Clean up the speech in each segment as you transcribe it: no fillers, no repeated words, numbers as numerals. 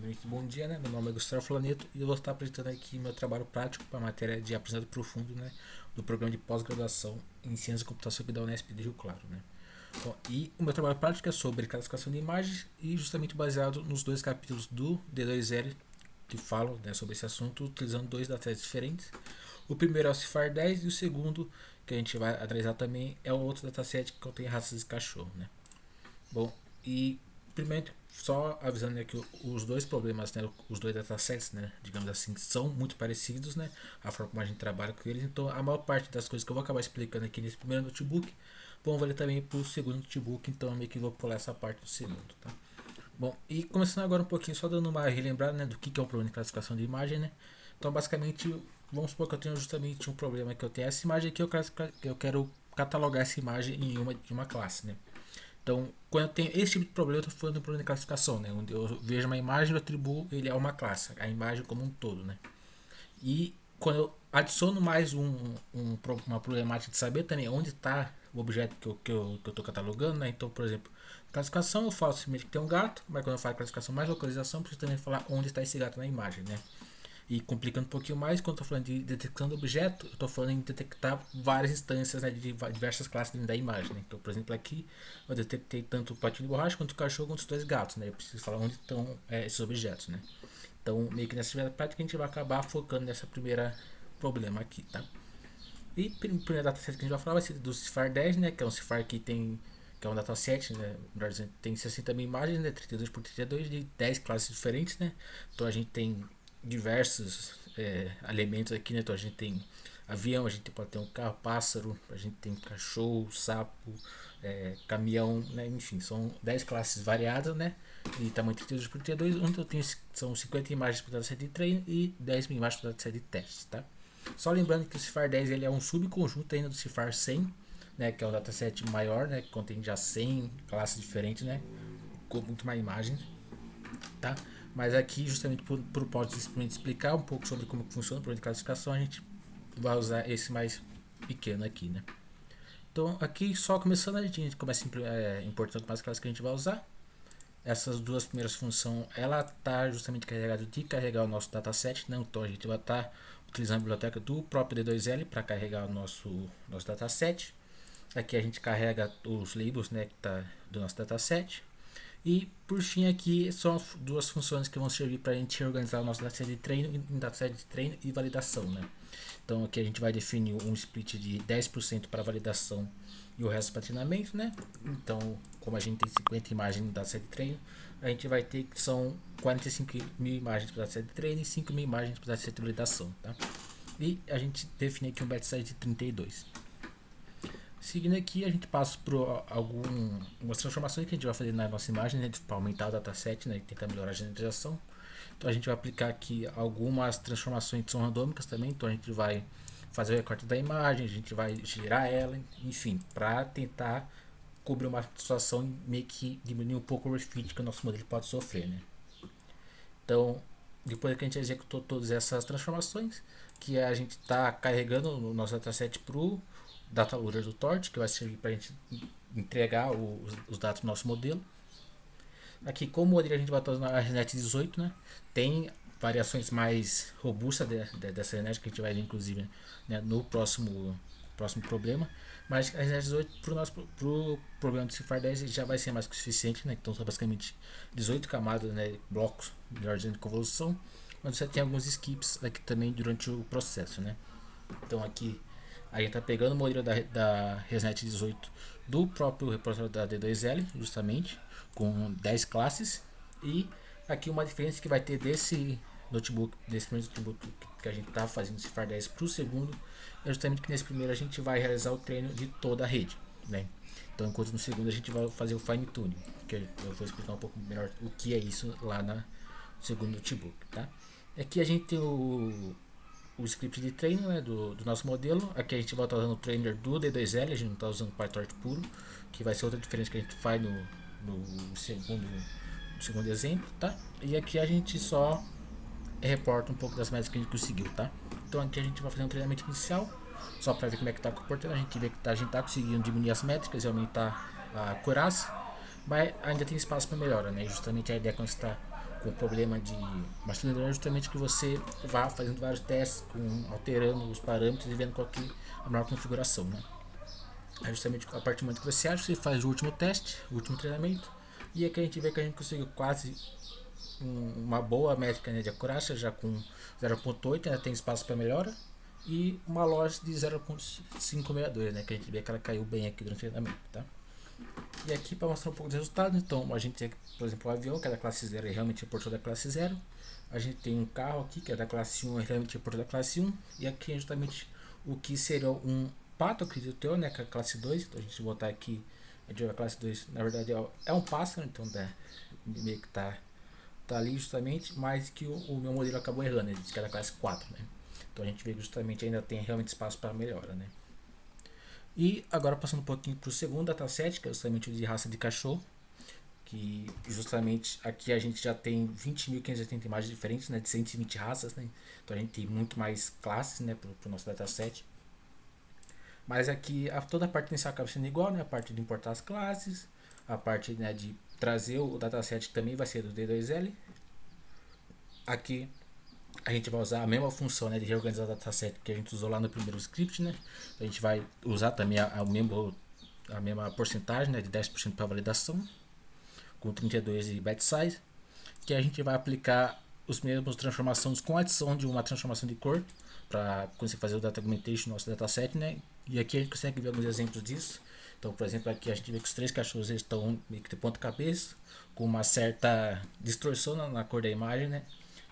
Primeiramente, bom dia, né? Meu nome é Gustavo Flaneto e eu vou estar apresentando aqui meu trabalho prático para a matéria de aprendizado profundo, né? Do programa de pós-graduação em Ciência da Computação aqui da Unesp de Rio Claro, né? Bom, e o meu trabalho prático é sobre classificação de imagens e justamente baseado nos dois capítulos do D2L que falam, né, sobre esse assunto, utilizando dois datasets diferentes. O primeiro é o CIFAR 10 e o segundo, que a gente vai analisar também, é o outro dataset que contém raças de cachorro, né? Bom, e primeiro só avisando, né, que os dois problemas, né, os dois datasets, né, digamos assim, são muito parecidos, né, a forma como a gente trabalha com eles. Então a maior parte das coisas que eu vou acabar explicando aqui nesse primeiro notebook vão valer também para o segundo notebook, então eu meio que vou pular essa parte do segundo, tá? Bom, e começando agora um pouquinho, só dando uma relembrada, né, do que é um problema de classificação de imagem, né. Então basicamente, vamos supor que eu tenho justamente um problema, que eu tenho essa imagem aqui, eu quero catalogar essa imagem em uma classe, né. Então, quando eu tenho esse tipo de problema, eu estou falando de um problema de classificação, né? Onde eu vejo uma imagem e atribuo ele a uma classe, a imagem como um todo, né? E quando eu adiciono mais uma problemática de saber também onde está o objeto que eu estou catalogando, né? Então, por exemplo, classificação eu falo simplesmente que tem um gato, mas quando eu falo classificação mais localização, eu preciso também falar onde está esse gato na imagem, né? E complicando um pouquinho mais, quando eu estou falando de detecção do objeto, eu estou falando em detectar várias instâncias, né, de diversas classes dentro da imagem. Né? Então, por exemplo, aqui eu detectei tanto o patinho de borracha quanto o cachorro quanto os dois gatos. Né? Eu preciso falar onde estão esses objetos. Né? Então, meio que nessa atividade prática, a gente vai acabar focando nessa primeira problema aqui. Tá? E o primeiro dataset que a gente vai falar vai ser do CIFAR 10, né, que é um CIFAR que é um dataset, né, melhor dizendo, tem 60 mil imagens, né, 32 por 32 de 10 classes diferentes, né. Então a gente tem diversos elementos aqui, né. Então a gente tem avião, a gente pode ter um carro, pássaro, a gente tem cachorro, sapo, caminhão, né, enfim, são 10 classes variadas, né, de tamanho 32 por 32, onde eu tenho, são 50 imagens por dataset de treino e 10 mil imagens por dataset de teste, tá? Só lembrando que o CIFAR 10 ele é um subconjunto ainda do CIFAR 100, né, que é um dataset maior, né, que contém já 100 classes diferentes, né, com muito mais imagens, tá? Mas aqui, justamente por propósito de explicar um pouco sobre como funciona o programa de classificação, a gente vai usar esse mais pequeno aqui, né? Então, aqui só começando, a gente começa importando mais classes que a gente vai usar. Essas duas primeiras funções, ela está justamente carregada de carregar o nosso dataset, né? Então a gente vai estar utilizando a biblioteca do próprio D2L para carregar o nosso dataset. Aqui a gente carrega os labels, né, que tá do nosso dataset. E por fim aqui são duas funções que vão servir para a gente organizar o nosso dataset de treino em dataset de treino e validação, né? Então aqui a gente vai definir um split de 10% para validação e o resto para treinamento, né? Então, como a gente tem 50 imagens no dataset de treino, a gente vai ter que são 45 mil imagens para o dataset de treino e 5 mil imagens para o dataset de validação, tá? E a gente define aqui um batch size de 32. Seguindo aqui, a gente passa por algumas transformações que a gente vai fazer na nossa imagem, né, para aumentar o dataset, né, e tentar melhorar a generalização. Então a gente vai aplicar aqui algumas transformações que são randômicas também. Então a gente vai fazer o recorte da imagem, a gente vai girar ela, enfim, para tentar cobrir uma situação e meio que diminuir um pouco o refit que o nosso modelo pode sofrer, né? Então, depois que a gente executou todas essas transformações, que a gente está carregando o nosso dataset para o data loader do Torch, que vai servir para a gente entregar os dados do nosso modelo. Aqui, como modelo a gente vai estar usando a ResNet 18, né? Tem variações mais robustas dessa ResNet que a gente vai ver, inclusive, né, no próximo problema. Mas a ResNet 18 para o problema do CIFAR 10 já vai ser mais que o suficiente, né? Então são basicamente 18 camadas, né, blocos, melhor dizendo, de convolução, onde você tem alguns skips aqui também durante o processo, né? Então aqui a gente está pegando o modelo da ResNet 18 do próprio repositório da D2L, justamente, com 10 classes. E aqui uma diferença que vai ter desse primeiro notebook que a gente está fazendo CIFAR 10 para o segundo, é justamente que nesse primeiro a gente vai realizar o treino de toda a rede, né? Então, enquanto no segundo a gente vai fazer o fine tuning, que eu vou explicar um pouco melhor o que é isso lá no segundo notebook, tá? Aqui a gente tem o script de treino, né, do nosso modelo. Aqui a gente vai estar usando o trainer do D2L, a gente não está usando PyTorch puro, que vai ser outra diferença que a gente faz no segundo exemplo, tá? E aqui a gente só reporta um pouco das métricas que a gente conseguiu, tá? Então aqui a gente vai fazer um treinamento inicial, só para ver como é que está comportando. A gente vê que a gente está conseguindo diminuir as métricas e aumentar a acurácia. mas ainda tem espaço para melhora, né? Justamente a ideia quando você está com o problema de machine learning é justamente que você vá fazendo vários testes, alterando os parâmetros e vendo qual que é a melhor configuração, né? É justamente a partir do momento que você acha, você faz o último teste, o último treinamento, e é que a gente vê que a gente conseguiu quase uma boa métrica, né, de acurácia, já com 0.8, ainda tem espaço para melhora, e uma loja de 0.562, né, que a gente vê que ela caiu bem aqui durante o treinamento, tá? E aqui para mostrar um pouco dos resultados, então a gente tem, por exemplo, o avião, que é da classe 0 e realmente reportou da classe 0. A gente tem um carro aqui, que é da classe 1 e realmente reportou da classe 1. E aqui é justamente o que seria um pato, acredito eu, né, que é a classe 2. Então a gente botar aqui, a gente vai a classe 2, na verdade é um pássaro, então meio que tá ali justamente, mas que o meu modelo acabou errando, ele disse que era classe 4, né? Então a gente vê que justamente ainda tem realmente espaço para melhora, né? E agora passando um pouquinho para o segundo dataset, que é justamente o de raça de cachorro, que justamente aqui a gente já tem 20.580 imagens diferentes, né, de 120 raças, né? Então a gente tem muito mais classes, né, para o nosso dataset. Mas aqui toda a parte inicial acaba sendo igual, né? A parte de importar as classes, a parte, né, de trazer o dataset também vai ser do D2L. Aqui a gente vai usar a mesma função, né, de reorganizar o dataset que a gente usou lá no primeiro script, né? A gente vai usar também a mesma porcentagem, né, de 10% para validação, com 32 de batch size, que a gente vai aplicar os mesmos transformações com adição de uma transformação de cor para conseguir fazer o data augmentation no nosso dataset, né? E aqui a gente consegue ver alguns exemplos disso. Então, por exemplo, aqui a gente vê que os três cachorros estão meio que de ponta cabeça, com uma certa distorção na cor da imagem, né?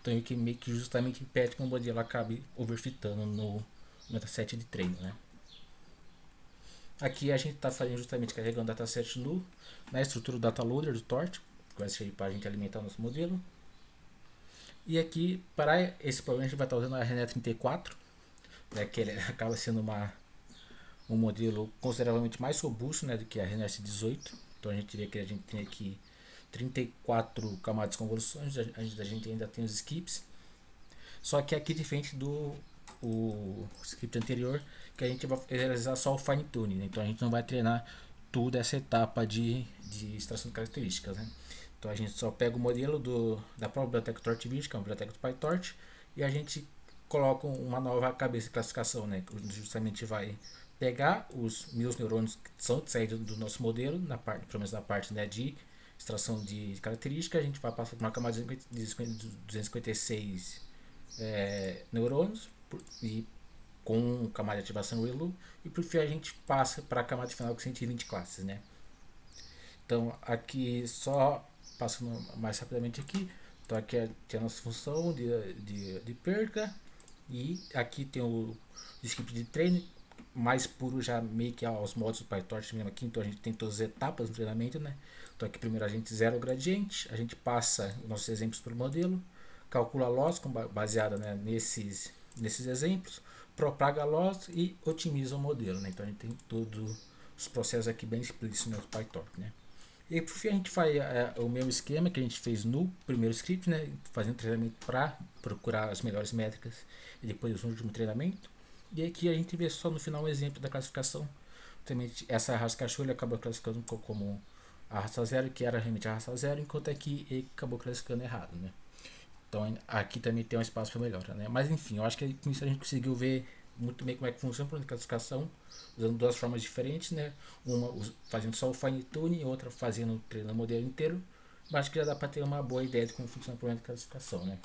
Então, que meio que justamente impede que o modelo acabe overfitando no dataset de treino, né? Aqui a gente está fazendo justamente carregando o dataset nu na estrutura do data loader do Torch, que vai servir para a gente alimentar o nosso modelo. E aqui, para esse problema, a gente vai estar usando a René 34, né, que ele acaba sendo um modelo consideravelmente mais robusto, né, do que a René 18. Então a gente vê que a gente tem aqui 34 camadas de convoluções, a gente ainda tem os skips. Só que aqui, diferente do script anterior, que a gente vai realizar só o fine tuning, né? Então a gente não vai treinar toda essa etapa de extração de características, né? Então a gente só pega o modelo da própria biblioteca TorchViz, que é uma biblioteca do PyTorch, e a gente coloca uma nova cabeça de classificação, né? Que justamente vai pegar os meus neurônios que são saídos do nosso modelo, pelo menos na parte, né, de extração de características, a gente vai passar por uma camada de 256 neurônios e com camada de ativação ReLU, e por fim a gente passa para a camada final com 120 classes, né? Então aqui só passando mais rapidamente aqui, então aqui tem a nossa função de perca, e aqui tem o script de treino mais puro, já meio que aos modos do PyTorch mesmo aqui. Então a gente tem todas as etapas do treinamento, né? Então aqui primeiro a gente zera o gradiente, a gente passa os nossos exemplos para o modelo, calcula a loss baseada, né, nesses exemplos, propaga a loss e otimiza o modelo, né? Então a gente tem todos os processos aqui bem explícitos no PyTorch, né? E por fim a gente faz o mesmo esquema que a gente fez no primeiro script, né? Fazendo treinamento para procurar as melhores métricas e depois o último treinamento. E aqui a gente vê só no final um exemplo da classificação. Também essa raça cachorro ele acabou classificando como a raça 0, que era realmente a raça 0, enquanto aqui ele acabou classificando errado, né? Então aqui também tem um espaço para melhora, né? Mas enfim, eu acho que com isso a gente conseguiu ver muito bem como é que funciona o plano de classificação, usando duas formas diferentes, né? Uma fazendo só o fine tune e outra fazendo treinando o modelo inteiro. Mas acho que já dá para ter uma boa ideia de como funciona o plano de classificação, né?